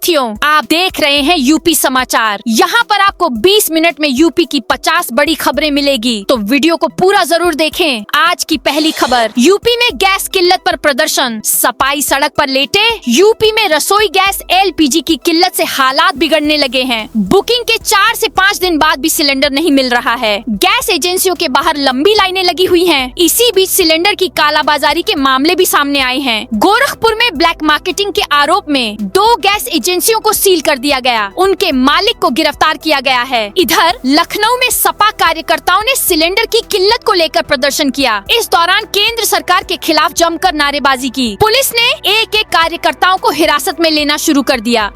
साथियों, आप देख रहे हैं यूपी समाचार। यहाँ पर आपको 20 मिनट में यूपी की 50 बड़ी खबरें मिलेगी, तो वीडियो को पूरा जरूर देखें। आज की पहली खबर, यूपी में गैस किल्लत पर प्रदर्शन, सपाई सड़क पर लेटे। यूपी में रसोई गैस एलपीजी की किल्लत से हालात बिगड़ने लगे हैं। बुकिंग के 4 से 5 दिन बाद भी सिलेंडर नहीं मिल रहा है। गैस एजेंसियों के बाहर लंबी लाइनें लगी हुई हैं। इसी बीच सिलेंडर की कालाबाजारी के मामले भी सामने आए हैं। गोरखपुर में ब्लैक मार्केटिंग के आरोप में 2 गैस एजेंसियों को सील कर दिया गया। उनके मालिक को गिरफ्तार किया गया है। इधर लखनऊ में सपा कार्यकर्ताओं ने सिलेंडर की किल्लत को लेकर प्रदर्शन किया। इस दौरान केंद्र सरकार के खिलाफ जमकर नारेबाजी की। पुलिस ने एक कार्यकर्ताओं को हिरासत में लेना शुरू कर दिया।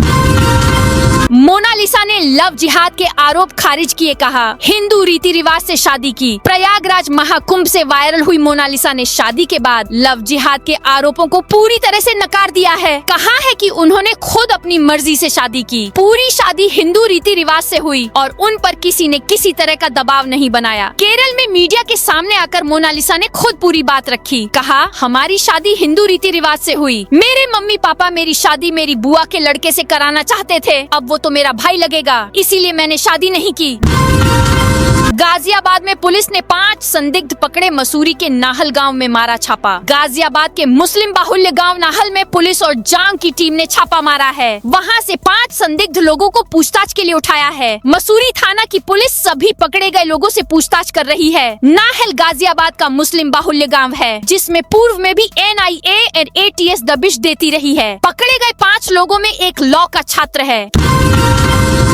मोनालिसा ने लव जिहाद के आरोप खारिज किए, कहा हिंदू रीति रिवाज से शादी की। प्रयागराज महाकुंभ से वायरल हुई मोनालिसा ने शादी के बाद लव जिहाद के आरोपों को पूरी तरह से नकार दिया है। कहा है कि उन्होंने खुद अपनी मर्जी से शादी की। पूरी शादी हिंदू रीति रिवाज से हुई और उन पर किसी ने किसी तरह का दबाव नहीं बनाया। केरल में मीडिया के सामने आकर मोनालिसा ने खुद पूरी बात रखी। कहा, हमारी शादी हिंदू रीति रिवाज से हुई। मेरे मम्मी पापा मेरी शादी मेरी बुआ के लड़के से कराना चाहते थे। अब वो तो मेरा भाई लगेगा, इसीलिए मैंने शादी नहीं की। गाजियाबाद में पुलिस ने 5 संदिग्ध पकड़े। मसूरी के नाहल गांव में मारा छापा। गाजियाबाद के मुस्लिम बाहुल्य गांव नाहल में पुलिस और जांग की टीम ने छापा मारा है। वहां से 5 संदिग्ध लोगों को पूछताछ के लिए उठाया है। मसूरी थाना की पुलिस सभी पकड़े गए लोगों से पूछताछ कर रही है। नाहल गाजियाबाद का मुस्लिम बाहुल्य गाँव है, जिसमें पूर्व में भी NIA और ATS दबिश देती रही है। पकड़े गए 5 लोगों में एक लॉ का छात्र है।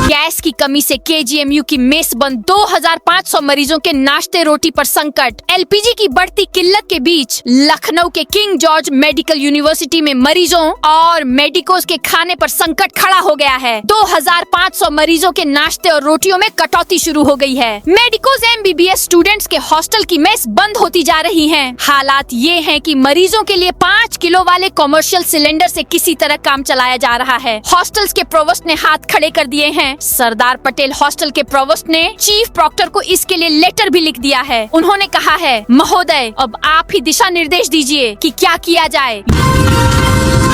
गैस की कमी से KGMU की मेस बंद, 2500 मरीजों के नाश्ते रोटी पर संकट। LPG की बढ़ती किल्लत के बीच लखनऊ के किंग जॉर्ज मेडिकल यूनिवर्सिटी में मरीजों और मेडिकोज के खाने पर संकट खड़ा हो गया है। 2500 मरीजों के नाश्ते और रोटियों में कटौती शुरू हो गई है। मेडिकोज MBBS स्टूडेंट्स के हॉस्टल की मेस बंद होती जा रही है। हालात ये है कि मरीजों के लिए 5 किलो वाले कॉमर्शियल सिलेंडर से किसी तरह काम चलाया जा रहा है। हॉस्टल्स के प्रोवोस्ट ने हाथ खड़े कर दिए हैं। सरदार पटेल हॉस्टल के प्रोवोस्ट ने चीफ प्रॉक्टर को इसके लिए लेटर भी लिख दिया है। उन्होंने कहा है, महोदय अब आप ही दिशा निर्देश दीजिए कि क्या किया जाए।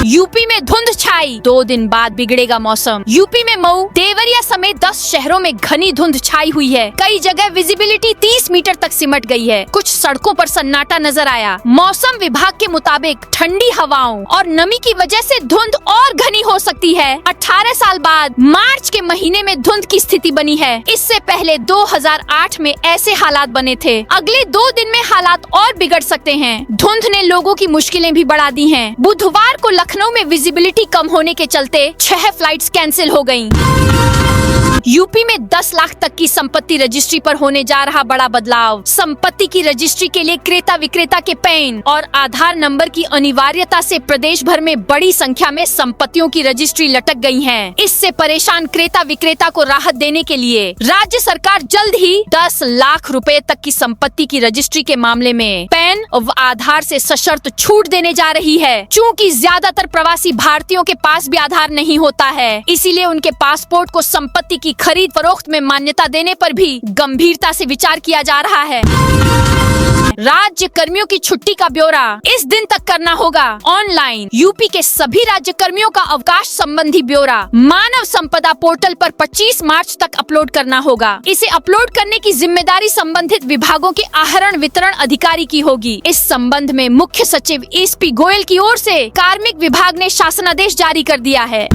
यूपी में धुंध छाई, 2 दिन बाद बिगड़ेगा मौसम। यूपी में मऊ, देवरिया समेत 10 शहरों में घनी धुंध छाई हुई है। कई जगह विजिबिलिटी 30 मीटर तक सिमट गई है। कुछ सड़कों पर सन्नाटा नजर आया। मौसम विभाग के मुताबिक ठंडी हवाओं और नमी की वजह से धुंध और घनी हो सकती है। 18 साल बाद मार्च के महीने में धुंध की स्थिति बनी है। इससे पहले 2008 में ऐसे हालात बने थे। अगले 2 दिन में हालात और बिगड़ सकते हैं। धुंध ने लोगों की मुश्किलें भी बढ़ा दी हैं। बुधवार को लखनऊ में विजिबिलिटी कम होने के चलते 6 फ्लाइट्स कैंसिल हो गयीं। यूपी में 10 लाख तक की संपत्ति रजिस्ट्री पर होने जा रहा बड़ा बदलाव। संपत्ति की रजिस्ट्री के लिए क्रेता विक्रेता के पैन और आधार नंबर की अनिवार्यता से प्रदेश भर में बड़ी संख्या में संपत्तियों की रजिस्ट्री लटक गई है। इससे परेशान क्रेता विक्रेता को राहत देने के लिए राज्य सरकार जल्द ही 10 लाख रुपए तक की संपत्ति की रजिस्ट्री के मामले में पैन और आधार से सशर्त छूट देने जा रही है। चूँकि ज्यादातर प्रवासी भारतीयों के पास भी आधार नहीं होता है, इसीलिए उनके पासपोर्ट को संपत्ति की खरीद फरोख्त में मान्यता देने पर भी गंभीरता से विचार किया जा रहा है। राज्य कर्मियों की छुट्टी का ब्यौरा इस दिन तक करना होगा ऑनलाइन। यूपी के सभी राज्य कर्मियों का अवकाश संबंधी ब्यौरा मानव संपदा पोर्टल पर 25 मार्च तक अपलोड करना होगा। इसे अपलोड करने की जिम्मेदारी संबंधित विभागों के आहरण वितरण अधिकारी की होगी। इस संबंध में मुख्य सचिव SP गोयल की ओर से कार्मिक विभाग ने शासनादेश जारी कर दिया है।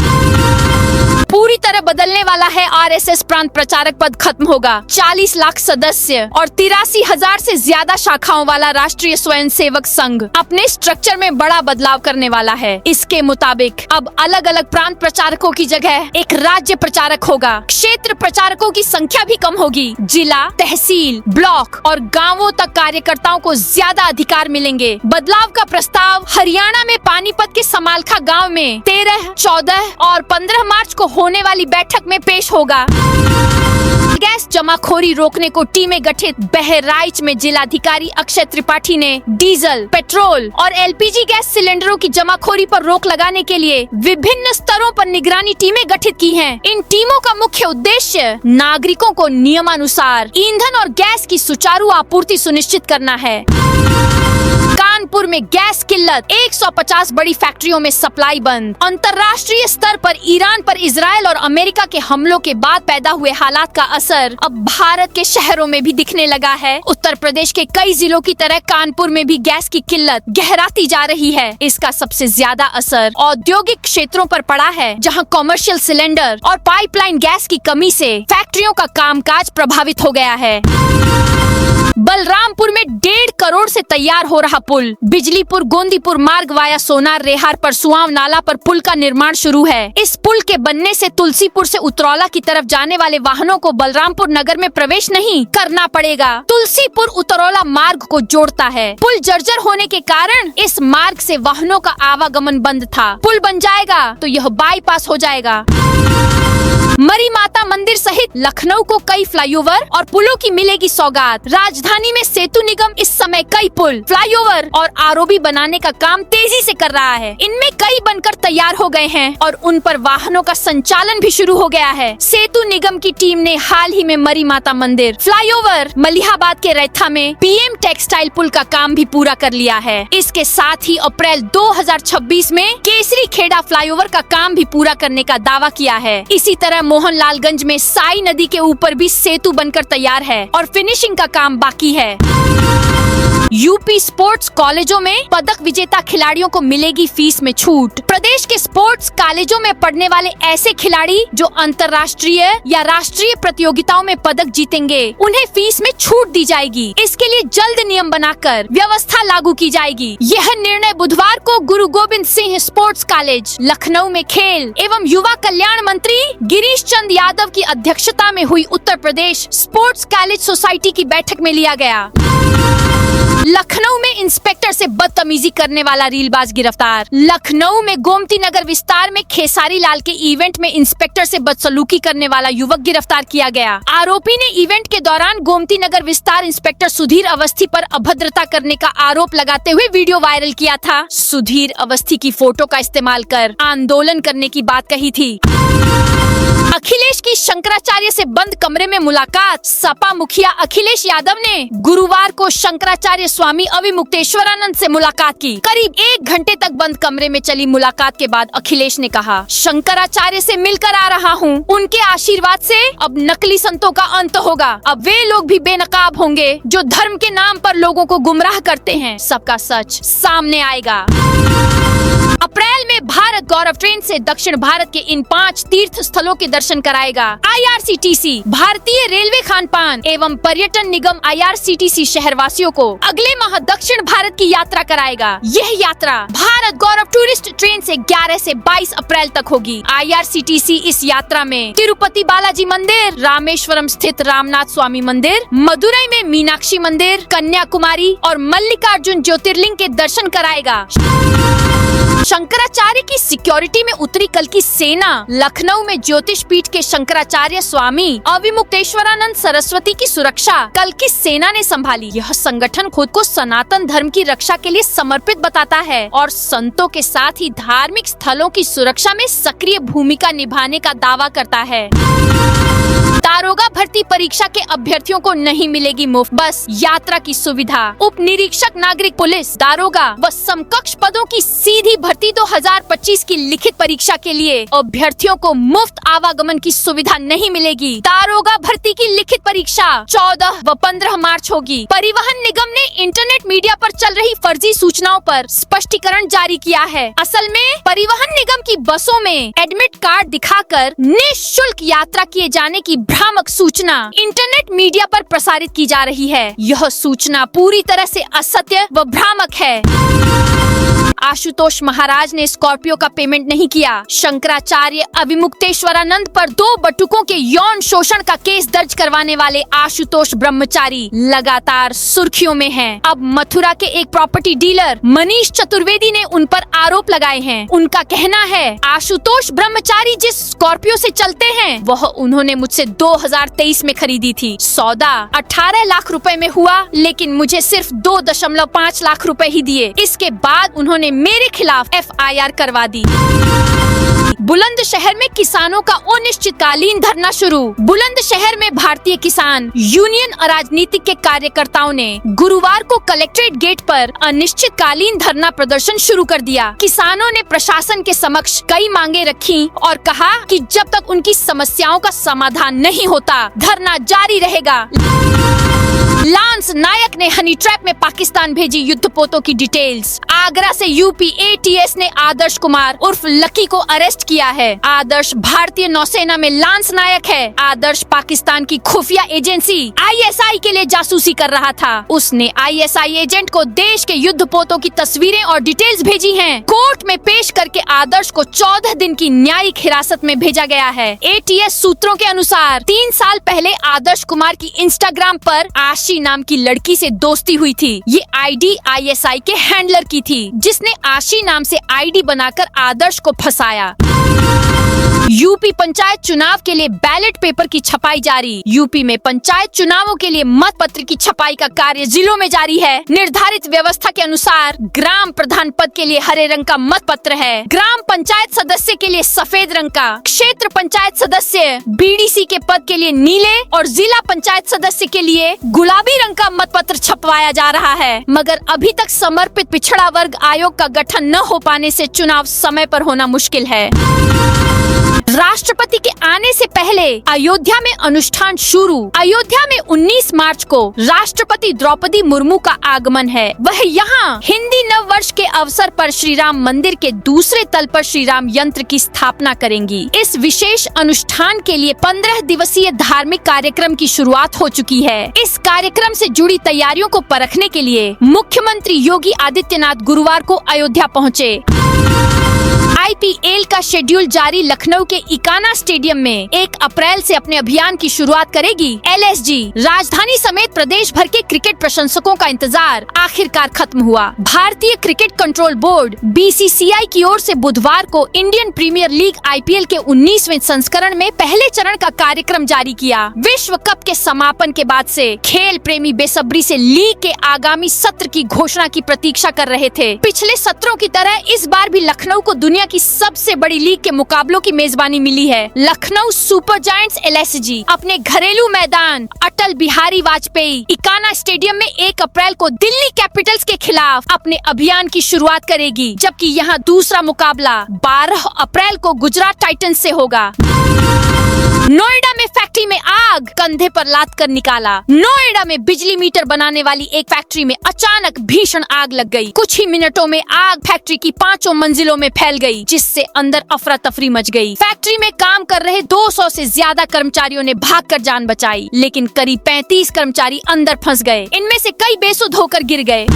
पूरी तरह बदलने वाला है RSS प्रांत प्रचारक पद खत्म होगा। 40 लाख सदस्य और 83,000 से ज्यादा शाखाओं वाला राष्ट्रीय स्वयंसेवक संघ अपने स्ट्रक्चर में बड़ा बदलाव करने वाला है। इसके मुताबिक अब अलग अलग प्रांत प्रचारकों की जगह एक राज्य प्रचारक होगा। क्षेत्र प्रचारकों की संख्या भी कम होगी। जिला, तहसील, ब्लॉक और गाँवों तक कार्यकर्ताओं को ज्यादा अधिकार मिलेंगे। बदलाव का प्रस्ताव हरियाणा में पानीपत के समालखा गाँव में 13, 14 और 15 मार्च को होने वाली बैठक में पेश होगा। गैस जमाखोरी रोकने को टीमें गठित। बहराइच में जिलाधिकारी अक्षय त्रिपाठी ने डीजल, पेट्रोल और एलपीजी गैस सिलेंडरों की जमाखोरी पर रोक लगाने के लिए विभिन्न स्तरों पर निगरानी टीमें गठित की हैं। इन टीमों का मुख्य उद्देश्य नागरिकों को नियमानुसार ईंधन और गैस की सुचारू आपूर्ति सुनिश्चित करना है। कानपुर में गैस किल्लत, 150 बड़ी फैक्ट्रियों में सप्लाई बंद। अंतर्राष्ट्रीय स्तर पर ईरान पर इजराइल और अमेरिका के हमलों के बाद पैदा हुए हालात का असर अब भारत के शहरों में भी दिखने लगा है। उत्तर प्रदेश के कई जिलों की तरह कानपुर में भी गैस की किल्लत गहराती जा रही है। इसका सबसे ज्यादा असर औद्योगिक क्षेत्रों पर पड़ा है, जहां कॉमर्शियल सिलेंडर और पाइपलाइन गैस की कमी से फैक्ट्रियों का कामकाज प्रभावित हो गया है। बलरामपुर में 1.5 करोड़ से तैयार हो रहा पुल। बिजलीपुर गोंदीपुर मार्ग वाया सोनार रेहार पर सुआव नाला पर पुल का निर्माण शुरू है। इस पुल के बनने से तुलसीपुर से उतरौला की तरफ जाने वाले वाहनों को बलरामपुर नगर में प्रवेश नहीं करना पड़ेगा। तुलसीपुर उतरौला मार्ग को जोड़ता है। पुल जर्जर होने के कारण इस मार्ग से वाहनों का आवागमन बंद था। पुल बन जाएगा तो यह बाईपास हो जाएगा। मरी माता मंदिर सहित लखनऊ को कई फ्लाईओवर और पुलों की मिलेगी सौगात। राजधानी में सेतु निगम इस समय कई पुल, फ्लाईओवर और आरओबी बनाने का काम तेजी से कर रहा है। इनमें कई बनकर तैयार हो गए हैं और उन पर वाहनों का संचालन भी शुरू हो गया है। सेतु निगम की टीम ने हाल ही में मरी माता मंदिर, फ्लाईओवर, मलिहाबाद के रैथा में पीएम टेक्सटाइल पुल का काम भी पूरा कर लिया है। इसके साथ ही अप्रैल 2026 में केसरी खेड़ा फ्लाईओवर का काम भी पूरा करने का दावा किया है। इसी तरह मोहनलालगंज में साई नदी के ऊपर भी सेतु बनकर तैयार है और फिनिशिंग का काम बाकी है। यूपी स्पोर्ट्स कॉलेजों में पदक विजेता खिलाड़ियों को मिलेगी फीस में छूट। प्रदेश के स्पोर्ट्स कॉलेजों में पढ़ने वाले ऐसे खिलाड़ी जो अंतर्राष्ट्रीय या राष्ट्रीय प्रतियोगिताओं में पदक जीतेंगे, उन्हें फीस में छूट दी जाएगी। इसके लिए जल्द नियम बनाकर व्यवस्था लागू की जाएगी। यह निर्णय बुधवार को गुरु गोविंद सिंह स्पोर्ट्स कॉलेज लखनऊ में खेल एवं युवा कल्याण मंत्री गिरीश चंद यादव की अध्यक्षता में हुई Uttar Pradesh sports college society की बैठक में लिया गया। लखनऊ में इंस्पेक्टर से बदतमीजी करने वाला रीलबाज गिरफ्तार। लखनऊ में गोमती नगर विस्तार में खेसारी लाल के इवेंट में इंस्पेक्टर से बदसलूकी करने वाला युवक गिरफ्तार किया गया। आरोपी ने इवेंट के दौरान गोमती नगर विस्तार इंस्पेक्टर सुधीर अवस्थी पर अभद्रता करने का आरोप लगाते हुए वीडियो वायरल किया था। सुधीर अवस्थी की फोटो का इस्तेमाल कर आंदोलन करने की बात कही थी। अखिलेश की शंकराचार्य से बंद कमरे में मुलाकात। सपा मुखिया अखिलेश यादव ने गुरुवार को शंकराचार्य स्वामी अविमुक्तेश्वरानंद से मुलाकात की। करीब 1 घंटे तक बंद कमरे में चली मुलाकात के बाद अखिलेश ने कहा, शंकराचार्य से मिलकर आ रहा हूँ। उनके आशीर्वाद से अब नकली संतों का अंत होगा। अब वे लोग भी बेनकाब होंगे जो धर्म के नाम पर लोगों को गुमराह करते हैं। सबका सच सामने आएगा। अप्रैल में भारत गौरव ट्रेन से दक्षिण भारत के इन 5 तीर्थ स्थलों के दर्शन कराएगा। IRCTC भारतीय रेलवे खानपान एवं पर्यटन निगम IRCTC शहरवासियों को अगले माह दक्षिण भारत की यात्रा कराएगा। यह यात्रा भारत गौरव टूरिस्ट ट्रेन से 11 से 22 अप्रैल तक होगी। IRCTC इस यात्रा में तिरुपति बालाजी मंदिर, रामेश्वरम स्थित रामनाथ स्वामी मंदिर, मदुरई में मीनाक्षी मंदिर, कन्याकुमारी और मल्लिकार्जुन ज्योतिर्लिंग के दर्शन कराएगा। शंकराचार्य की सिक्योरिटी में उतरी कल की सेना। लखनऊ में ज्योतिष पीठ के शंकराचार्य स्वामी अविमुक्तेश्वरानंद सरस्वती की सुरक्षा कल की सेना ने संभाली। यह संगठन खुद को सनातन धर्म की रक्षा के लिए समर्पित बताता है और संतों के साथ ही धार्मिक स्थलों की सुरक्षा में सक्रिय भूमिका निभाने का दावा करता है। दारोगा भर्ती परीक्षा के अभ्यर्थियों को नहीं मिलेगी मुफ्त बस यात्रा की सुविधा। उप निरीक्षक नागरिक पुलिस, दारोगा व समकक्ष पदों की सीधी भर्ती 2025 की लिखित परीक्षा के लिए अभ्यर्थियों को मुफ्त आवागमन की सुविधा नहीं मिलेगी। दारोगा भर्ती की लिखित परीक्षा 14 व 15 मार्च होगी। परिवहन निगम ने इंटरनेट मीडिया पर चल रही फर्जी सूचनाओं पर स्पष्टीकरण जारी किया है। असल में परिवहन निगम की बसों में एडमिट कार्ड दिखाकर निःशुल्क यात्रा किए जाने की भ्रामक सूचना इंटरनेट मीडिया पर प्रसारित की जा रही है। यह सूचना पूरी तरह से असत्य व भ्रामक है। आशुतोष महाराज ने स्कॉर्पियो का पेमेंट नहीं किया। शंकराचार्य अविमुक्तेश्वरानंद पर 2 बटुकों के यौन शोषण का केस दर्ज करवाने वाले आशुतोष ब्रह्मचारी लगातार सुर्खियों में हैं। अब मथुरा के एक प्रॉपर्टी डीलर मनीष चतुर्वेदी ने उन पर आरोप लगाए हैं। उनका कहना है आशुतोष ब्रह्मचारी जिस स्कॉर्पियो से चलते हैं वह उन्होंने मुझसे 2023 में खरीदी थी। सौदा 18 लाख रुपए में हुआ, लेकिन मुझे सिर्फ 2.5 लाख रुपए ही दिए। इसके बाद उन्होंने मेरे खिलाफ FIR करवा दी। बुलंदशहर में किसानों का अनिश्चितकालीन धरना शुरू। बुलंदशहर में भारतीय किसान यूनियन अराजनीतिक के कार्यकर्ताओं ने गुरुवार को कलेक्ट्रेट गेट पर अनिश्चितकालीन धरना प्रदर्शन शुरू कर दिया। किसानों ने प्रशासन के समक्ष कई मांगे रखी और कहा कि जब तक उनकी समस्याओं का समाधान नहीं होता धरना जारी रहेगा। लांस नायक ने हनी ट्रैप में पाकिस्तान भेजी युद्धपोतों की डिटेल्स। आगरा से यूपी ATS ने आदर्श कुमार उर्फ लकी को अरेस्ट किया है। आदर्श भारतीय नौसेना में लांस नायक है। आदर्श पाकिस्तान की खुफिया एजेंसी ISI के लिए जासूसी कर रहा था। उसने ISI एजेंट को देश के युद्धपोतों की तस्वीरें और डिटेल्स भेजी हैं। कोर्ट में पेश करके आदर्श को 14 दिन की न्यायिक हिरासत में भेजा गया है। ATS सूत्रों के अनुसार 3 साल पहले आदर्श कुमार की इंस्टाग्राम पर आशी नाम की लड़की से दोस्ती हुई थी। ये आईडी ISI के हैंडलर की थी, जिसने आशी नाम से आईडी बनाकर आदर्श को फंसाया। यूपी पंचायत चुनाव के लिए बैलेट पेपर की छपाई जारी। यूपी में पंचायत चुनावों के लिए मत पत्र की छपाई का कार्य जिलों में जारी है। निर्धारित व्यवस्था के अनुसार ग्राम प्रधान पद के लिए हरे रंग का मत पत्र है, ग्राम पंचायत सदस्य के लिए सफेद रंग का, क्षेत्र पंचायत सदस्य BDC के पद के लिए नीले और जिला पंचायत सदस्य के लिए गुलाबी रंग का मत पत्र छपवाया जा रहा है। मगर अभी तक समर्पित पिछड़ा वर्ग आयोग का गठन न हो पाने से चुनाव समय पर होना मुश्किल है। राष्ट्रपति के आने से पहले अयोध्या में अनुष्ठान शुरू। अयोध्या में 19 मार्च को राष्ट्रपति द्रौपदी मुर्मू का आगमन है। वह यहाँ हिंदी नव वर्ष के अवसर पर श्री राम मंदिर के दूसरे तल पर श्री राम यंत्र की स्थापना करेंगी। इस विशेष अनुष्ठान के लिए 15 दिवसीय धार्मिक कार्यक्रम की शुरुआत हो चुकी है। इस कार्यक्रम से जुड़ी तैयारियों को परखने के लिए मुख्यमंत्री योगी आदित्यनाथ गुरुवार को अयोध्या पहुँचे। IPL का शेड्यूल जारी। लखनऊ के इकाना स्टेडियम में 1 अप्रैल से अपने अभियान की शुरुआत करेगी LSG। राजधानी समेत प्रदेश भर के क्रिकेट प्रशंसकों का इंतजार आखिरकार खत्म हुआ। भारतीय क्रिकेट कंट्रोल बोर्ड BCCI की ओर से बुधवार को इंडियन प्रीमियर लीग IPL के 19वें संस्करण में पहले चरण का कार्यक्रम जारी किया। विश्व कप के समापन के बाद से खेल प्रेमी बेसब्री से लीग के आगामी सत्र की घोषणा की प्रतीक्षा कर रहे थे। पिछले सत्रों की तरह इस बार भी लखनऊ को दुनिया की सबसे बड़ी लीग के मुकाबलों की मेजबानी मिली है। लखनऊ सुपर जायंट्स LSG अपने घरेलू मैदान अटल बिहारी वाजपेयी इकाना स्टेडियम में 1 अप्रैल को दिल्ली कैपिटल्स के खिलाफ अपने अभियान की शुरुआत करेगी, जबकि यहाँ दूसरा मुकाबला 12 अप्रैल को गुजरात टाइटंस से होगा। नोएडा में फैक्ट्री में आग, कंधे पर लाद कर निकाला। नोएडा में बिजली मीटर बनाने वाली एक फैक्ट्री में अचानक भीषण आग लग गई। कुछ ही मिनटों में आग फैक्ट्री की 5 मंजिलों में फैल गई, जिससे अंदर अफरा तफरी मच गई। फैक्ट्री में काम कर रहे 200 से ज्यादा कर्मचारियों ने भागकर जान बचाई, लेकिन करीब 35 कर्मचारी अंदर फंस गए। इनमें से कई बेसुध होकर गिर गए।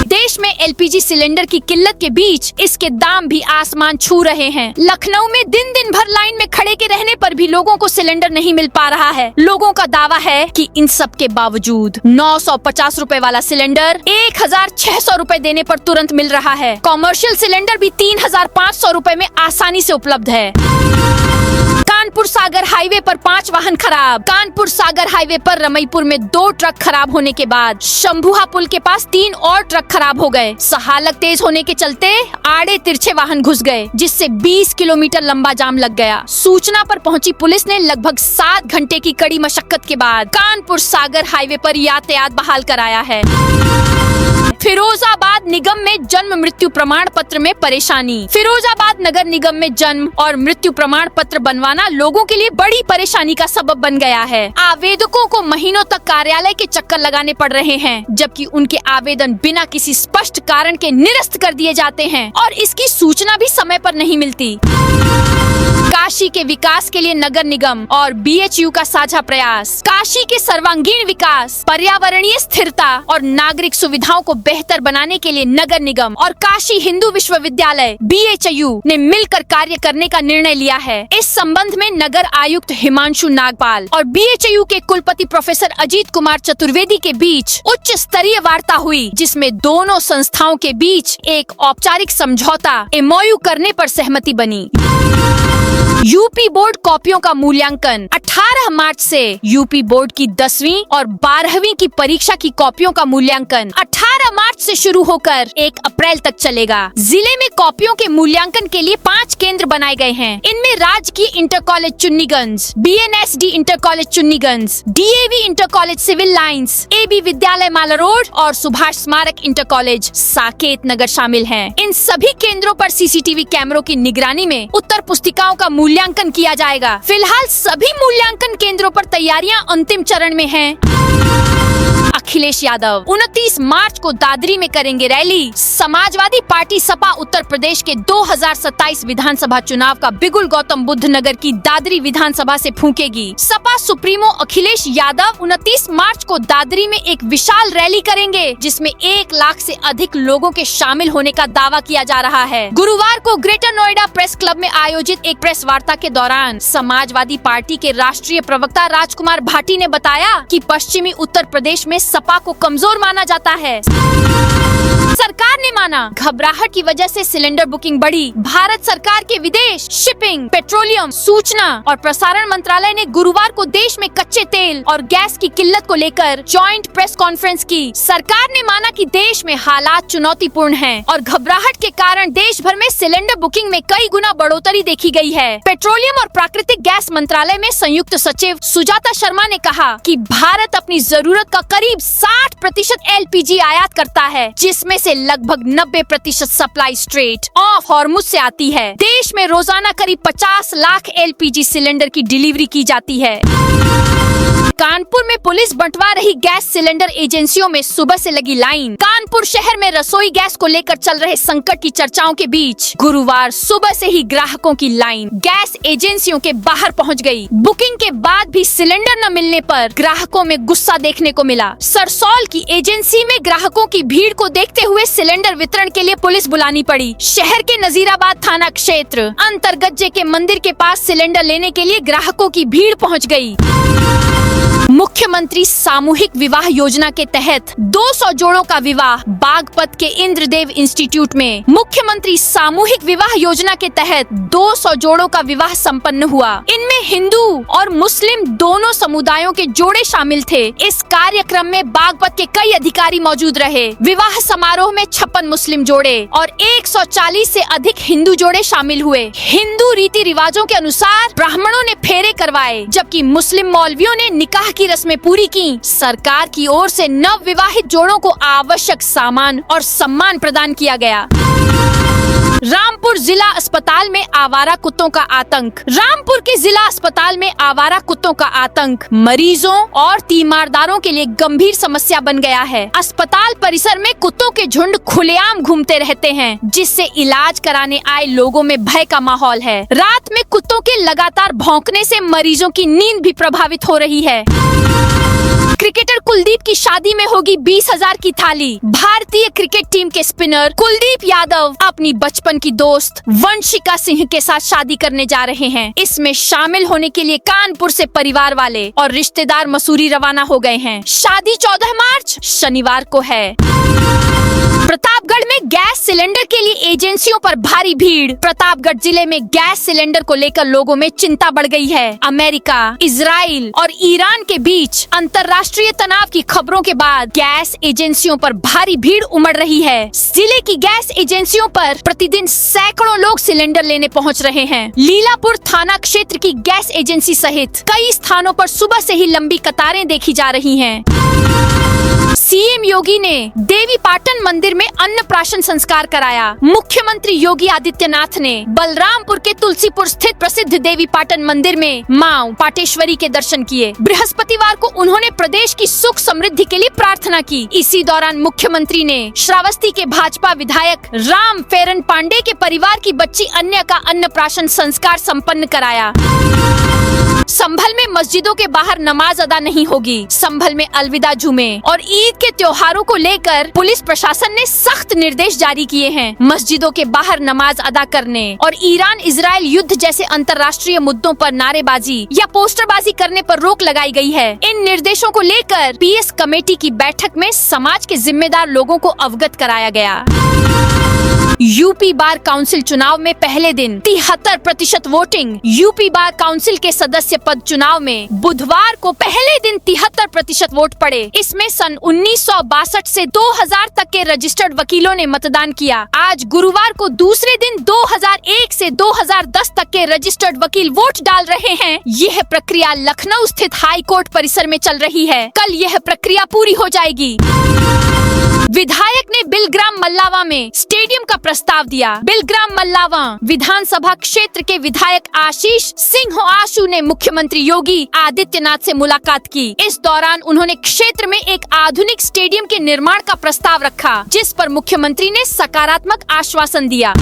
देश में LPG सिलेंडर की किल्लत के बीच इसके दाम भी आसमान छू रहे हैं। लखनऊ में दिन दिन भर लाइन में खड़े के रहने पर भी लोगों को सिलेंडर नहीं मिल पा रहा है। लोगों का दावा है कि इन सब के बावजूद 950 रुपए वाला सिलेंडर 1600 रुपए देने पर तुरंत मिल रहा है। कॉमर्शियल सिलेंडर भी 3500 रुपए में आसानी से उपलब्ध है। कानपुर सागर हाईवे पर 5 वाहन खराब। कानपुर सागर हाईवे पर रमईपुर में 2 ट्रक खराब होने के बाद शंभुहा पुल के पास 3 और ट्रक खराब हो गए। सहालक तेज होने के चलते आड़े तिरछे वाहन घुस गए, जिससे 20 किलोमीटर लंबा जाम लग गया। सूचना पर पहुंची पुलिस ने लगभग 7 घंटे की कड़ी मशक्कत के बाद कानपुर सागर हाईवे पर यातायात बहाल कराया है। फिरोजाबाद निगम में जन्म मृत्यु प्रमाण पत्र में परेशानी। फिरोजाबाद नगर निगम में जन्म और मृत्यु प्रमाण पत्र बनवाना लोगों के लिए बड़ी परेशानी का सबब बन गया है। आवेदकों को महीनों तक कार्यालय के चक्कर लगाने पड़ रहे हैं, जबकि उनके आवेदन बिना किसी स्पष्ट कारण के निरस्त कर दिए जाते हैं और इसकी सूचना भी समय पर नहीं मिलती। काशी के विकास के लिए नगर निगम और BHU का साझा प्रयास, काशी के सर्वांगीण विकास, पर्यावरणीय स्थिरता और नागरिक सुविधाओं को बेहतर बनाने के लिए नगर निगम और काशी हिंदू विश्वविद्यालय BHU ने मिलकर कार्य करने का निर्णय लिया है। इस संबंध में नगर आयुक्त हिमांशु नागपाल और BHU के कुलपति प्रोफेसर अजीत कुमार चतुर्वेदी के बीच उच्च स्तरीय वार्ता हुई, जिसमें दोनों संस्थाओं के बीच एक औपचारिक समझौता MOU करने पर सहमति बनी। यूपी बोर्ड कॉपियों का मूल्यांकन 18 मार्च से यूपी बोर्ड की 10वीं और 12वीं की परीक्षा की कॉपियों का मूल्यांकन 18 मार्च से शुरू होकर 1 अप्रैल तक चलेगा। जिले में कॉपियों के मूल्यांकन के लिए 5 केंद्र बनाए गए हैं। इनमें राजकीय inter college Chunniganj, BNSD inter college Chunniganj, DAV inter college civil lines, AB विद्यालय माला रोड और सुभाष स्मारक इंटर कॉलेज साकेत नगर शामिल हैं। इन सभी केंद्रों पर CCTV कैमरों की निगरानी में उत्तर पुस्तिकाओं का मूल्यांकन किया जाएगा। फिलहाल सभी मूल्यांकन केंद्रों पर तैयारियां अंतिम चरण में हैं। अखिलेश यादव 29 मार्च को दादरी में करेंगे रैली। समाजवादी पार्टी सपा उत्तर प्रदेश के 2027 विधानसभा चुनाव का बिगुल गौतम बुद्ध नगर की दादरी विधानसभा से फूंकेगी। सपा सुप्रीमो अखिलेश यादव 29 मार्च को दादरी में एक विशाल रैली करेंगे, जिसमें 1 लाख से अधिक लोगों के शामिल होने का दावा किया जा रहा है। गुरुवार को ग्रेटर नोएडा प्रेस क्लब में आयोजित एक प्रेस वार्ता के दौरान समाजवादी पार्टी के राष्ट्रीय प्रवक्ता राजकुमार भाटी ने बताया कि पश्चिमी उत्तर प्रदेश में सपा को कमजोर माना जाता है। सरकार ने माना घबराहट की वजह से सिलेंडर बुकिंग बढ़ी। भारत सरकार के विदेश, शिपिंग, पेट्रोलियम, सूचना और प्रसारण मंत्रालय ने गुरुवार को देश में कच्चे तेल और गैस की किल्लत को लेकर जॉइंट प्रेस कॉन्फ्रेंस की। सरकार ने माना कि देश में हालात चुनौतीपूर्ण हैं और घबराहट के कारण देश भर में सिलेंडर बुकिंग में कई गुना बढ़ोतरी देखी गई है। पेट्रोलियम और प्राकृतिक गैस मंत्रालय में संयुक्त सचिव सुजाता शर्मा ने कहा कि भारत अपनी जरूरत का करीब 60% LPG आयात करता है, जिसमें से लगभग 90% सप्लाई स्ट्रेट ऑफ हॉर्मुज से आती है। देश में रोजाना करीब 50 लाख LPG सिलेंडर की डिलीवरी की जाती है। कानपुर में पुलिस बंटवा रही गैस सिलेंडर एजेंसियों में सुबह से लगी लाइन। कानपुर शहर में रसोई गैस को लेकर चल रहे संकट की चर्चाओं के बीच गुरुवार सुबह से ही ग्राहकों की लाइन गैस एजेंसियों के बाहर पहुंच गई। बुकिंग के बाद भी सिलेंडर न मिलने पर ग्राहकों में गुस्सा देखने को मिला। सरसौल की एजेंसी में ग्राहकों की भीड़ को देखते हुए सिलेंडर वितरण के लिए पुलिस बुलानी पड़ी। शहर के नजीराबाद थाना क्षेत्र अंतर्गज्जे के मंदिर के पास सिलेंडर लेने के लिए ग्राहकों की भीड़ पहुँच गयी। मुख्यमंत्री सामूहिक विवाह योजना के तहत 200 जोड़ों का विवाह बागपत के इंद्रदेव इंस्टीट्यूट में। मुख्यमंत्री सामूहिक विवाह योजना के तहत 200 जोड़ों का विवाह संपन्न हुआ। इनमें हिंदू और मुस्लिम दोनों समुदायों के जोड़े शामिल थे। इस कार्यक्रम में बागपत के कई अधिकारी मौजूद रहे। विवाह समारोह में 56 मुस्लिम जोड़े और 140 से अधिक हिंदू जोड़े शामिल हुए। हिंदू रीति रिवाजों के अनुसार ब्राह्मणों ने फेरे करवाए, जबकि मुस्लिम मौलवियों ने निकाह की रस्में पूरी की। सरकार की ओर से नव विवाहित जोड़ों को आवश्यक सामान और सम्मान प्रदान किया गया। रामपुर जिला अस्पताल में आवारा कुत्तों का आतंक। रामपुर के जिला अस्पताल में आवारा कुत्तों का आतंक मरीजों और तीमारदारों के लिए गंभीर समस्या बन गया है। अस्पताल परिसर में कुत्तों के झुंड खुलेआम घूमते रहते हैं, जिससे इलाज कराने आए लोगों में भय का माहौल है। रात में कुत्तों के लगातार भौंकने से मरीजों की नींद भी प्रभावित हो रही है। क्रिकेटर कुलदीप की शादी में होगी 20,000 की थाली। भारतीय क्रिकेट टीम के स्पिनर कुलदीप यादव अपनी बचपन की दोस्त वंशिका सिंह के साथ शादी करने जा रहे हैं। इसमें शामिल होने के लिए कानपुर से परिवार वाले और रिश्तेदार मसूरी रवाना हो गए हैं। शादी 14 मार्च शनिवार को है। प्रतापगढ़ में गैस सिलेंडर के लिए एजेंसियों पर भारी भीड़। प्रतापगढ़ जिले में गैस सिलेंडर को लेकर लोगों में चिंता बढ़ गई है। अमेरिका, इजराइल और ईरान के बीच अंतर्राष्ट्रीय तनाव की खबरों के बाद गैस एजेंसियों पर भारी भीड़ उमड़ रही है। जिले की गैस एजेंसियों पर प्रतिदिन सैकड़ों लोग सिलेंडर लेने पहुंच रहे हैं। लीलापुर थाना क्षेत्र की गैस एजेंसी सहित कई स्थानों पर सुबह से ही लंबी कतारें देखी जा रही हैं। सीएम योगी ने देवी पाटन मंदिर में अन्नप्राशन संस्कार कराया। मुख्यमंत्री योगी आदित्यनाथ ने बलरामपुर के तुलसीपुर स्थित प्रसिद्ध देवी पाटन मंदिर में मां पाटेश्वरी के दर्शन किए। बृहस्पतिवार को उन्होंने प्रदेश की सुख समृद्धि के लिए प्रार्थना की। इसी दौरान मुख्यमंत्री ने श्रावस्ती के भाजपा विधायक राम फेरन पांडे के परिवार की बच्ची अन्या का अन्नप्राशन संस्कार संपन्न कराया। संभल में मस्जिदों के बाहर नमाज अदा नहीं होगी। संभल में अलविदा जुमे और ईद के त्योहारों को लेकर पुलिस प्रशासन ने सख्त निर्देश जारी किए हैं। मस्जिदों के बाहर नमाज अदा करने और ईरान इजराइल युद्ध जैसे अंतर्राष्ट्रीय मुद्दों पर नारेबाजी या पोस्टरबाजी करने पर रोक लगाई गई है। इन निर्देशों को लेकर पीएस कमेटी की बैठक में समाज के जिम्मेदार लोगों को अवगत कराया गया। यूपी बार काउंसिल चुनाव में पहले दिन 73% वोटिंग। यूपी बार काउंसिल के सदस्य पद चुनाव में बुधवार को पहले दिन 73% वोट पड़े। इसमें सन 1962 से 2000 तक के रजिस्टर्ड वकीलों ने मतदान किया। आज गुरुवार को दूसरे दिन 2001 से 2010 तक के रजिस्टर्ड वकील वोट डाल रहे हैं। यह प्रक्रिया लखनऊ स्थित हाई कोर्ट परिसर में चल रही है। कल यह प्रक्रिया पूरी हो जाएगी। विधायक ने बिलग्राम मल्लावा में स्टेडियम का प्रस्ताव दिया। बिलग्राम मल्लावा विधानसभा क्षेत्र के विधायक आशीष सिंह आशु ने मुख्यमंत्री योगी आदित्यनाथ से मुलाकात की। इस दौरान उन्होंने क्षेत्र में एक आधुनिक स्टेडियम के निर्माण का प्रस्ताव रखा, जिस पर मुख्यमंत्री ने सकारात्मक आश्वासन दिया।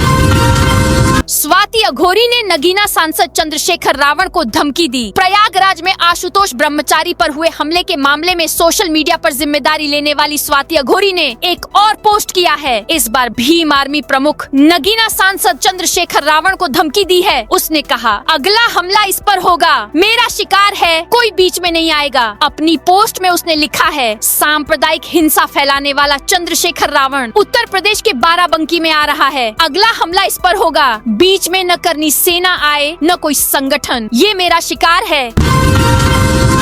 स्वाति अघोरी ने नगीना सांसद चंद्रशेखर रावण को धमकी दी। प्रयागराज में आशुतोष ब्रह्मचारी पर हुए हमले के मामले में सोशल मीडिया पर जिम्मेदारी लेने वाली स्वाति अघोरी ने एक और पोस्ट किया है। इस बार भीम आर्मी प्रमुख नगीना सांसद चंद्रशेखर रावण को धमकी दी है। उसने कहा, अगला हमला इस पर होगा, मेरा शिकार है, कोई बीच में नहीं आएगा। अपनी पोस्ट में उसने लिखा है, सांप्रदायिक हिंसा फैलाने वाला चंद्रशेखर रावण उत्तर प्रदेश के बाराबंकी में आ रहा है। अगला हमला इस पर होगा, बीच में न करनी सेना आए न कोई संगठन, ये मेरा शिकार है।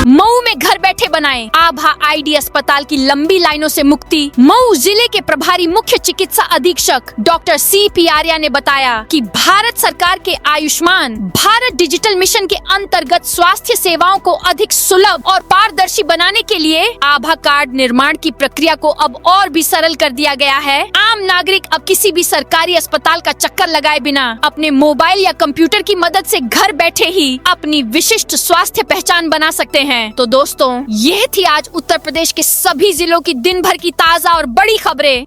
मऊ में घर बैठे बनाए आभा आईडी अस्पताल की लंबी लाइनों से मुक्ति। मऊ जिले के प्रभारी मुख्य चिकित्सा अधीक्षक डॉक्टर CP आर्या ने बताया कि भारत सरकार के आयुष्मान भारत डिजिटल मिशन के अंतर्गत स्वास्थ्य सेवाओं को अधिक सुलभ और पारदर्शी बनाने के लिए आभा कार्ड निर्माण की प्रक्रिया को अब और भी सरल कर दिया गया है। आम नागरिक अब किसी भी सरकारी अस्पताल का चक्कर लगाए बिना अपने मोबाइल या कंप्यूटर की मदद से घर बैठे ही अपनी विशिष्ट स्वास्थ्य पहचान बना सकते हैं। तो दोस्तों, यह थी आज उत्तर प्रदेश के सभी जिलों की दिन भर की ताजा और बड़ी खबरें।